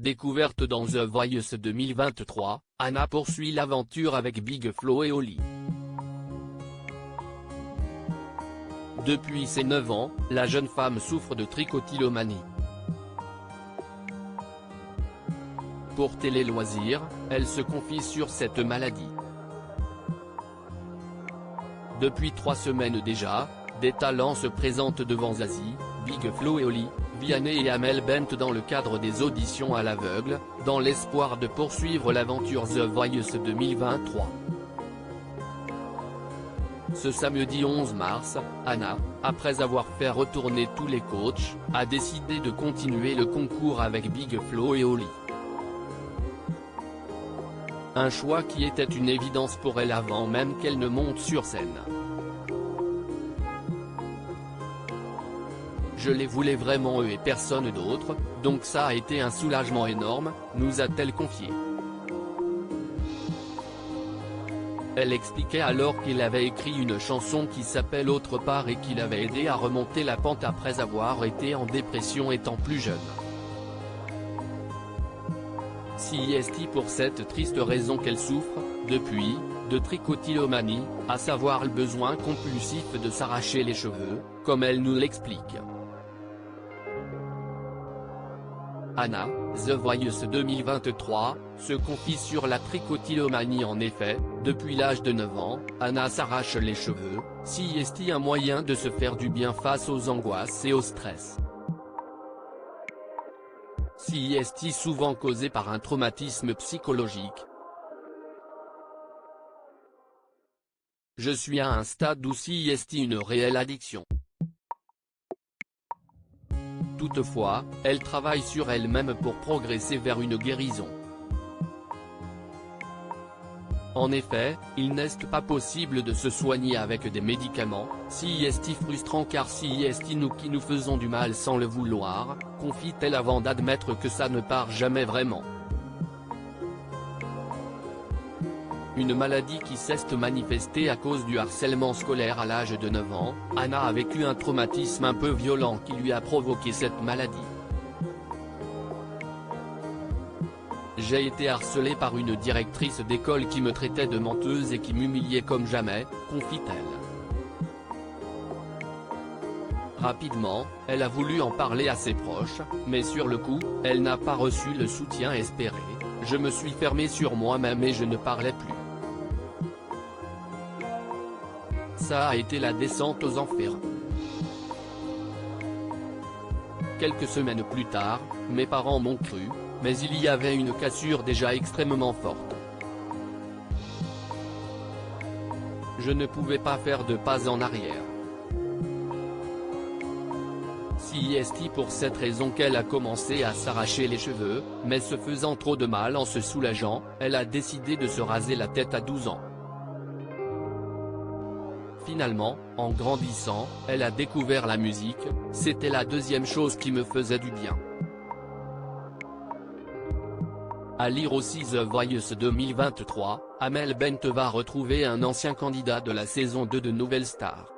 Découverte dans The Voice 2023, Anna poursuit l'aventure avec Big Flo et Oli. Depuis ses 9 ans, la jeune femme souffre de trichotillomanie. Pour Télé Loisirs, elle se confie sur cette maladie. Depuis 3 semaines déjà, des talents se présentent devant Zazie, Big Flo et Oli, Vianney et Amel Bent dans le cadre des auditions à l'aveugle, dans l'espoir de poursuivre l'aventure The Voice 2023. Ce samedi 11 mars, Anna, après avoir fait retourner tous les coachs, a décidé de continuer le concours avec Big Flo et Oli. Un choix qui était une évidence pour elle avant même qu'elle ne monte sur scène. Je les voulais vraiment eux et personne d'autre, donc ça a été un soulagement énorme, nous a-t-elle confié. Elle expliquait alors qu'il avait écrit une chanson qui s'appelle Autre part et qu'il avait aidé à remonter la pente après avoir été en dépression étant plus jeune. CIST pour cette triste raison qu'elle souffre, depuis, de trichotillomanie, à savoir le besoin compulsif de s'arracher les cheveux, comme elle nous l'explique. Anna, The Voice 2023, se confie sur la trichotillomanie. En effet, depuis l'âge de 9 ans, Anna s'arrache les cheveux, CIST un moyen de se faire du bien face aux angoisses et au stress. CIST souvent causé par un traumatisme psychologique. Je suis à un stade où CIST une réelle addiction. Toutefois, elle travaille sur elle-même pour progresser vers une guérison. En effet, il n'est pas possible de se soigner avec des médicaments, CIST frustrant car CIST nous qui nous faisons du mal sans le vouloir, confie-t-elle avant d'admettre que ça ne part jamais vraiment. Une maladie qui s'est manifestée à cause du harcèlement scolaire à l'âge de 9 ans, Anna a vécu un traumatisme un peu violent qui lui a provoqué cette maladie. J'ai été harcelée par une directrice d'école qui me traitait de menteuse et qui m'humiliait comme jamais, confie-t-elle. Rapidement, elle a voulu en parler à ses proches, mais sur le coup, elle n'a pas reçu le soutien espéré. Je me suis fermée sur moi-même et je ne parlais plus. Ça a été la descente aux enfers. Quelques semaines plus tard, mes parents m'ont cru, mais il y avait une cassure déjà extrêmement forte. Je ne pouvais pas faire de pas en arrière. CIST pour cette raison qu'elle a commencé à s'arracher les cheveux, mais se faisant trop de mal en se soulageant, elle a décidé de se raser la tête à 12 ans. Finalement, en grandissant, elle a découvert la musique, c'était la deuxième chose qui me faisait du bien. À lire aussi The Voice 2023, Amel Bent va retrouver un ancien candidat de la saison 2 de Nouvelle Star.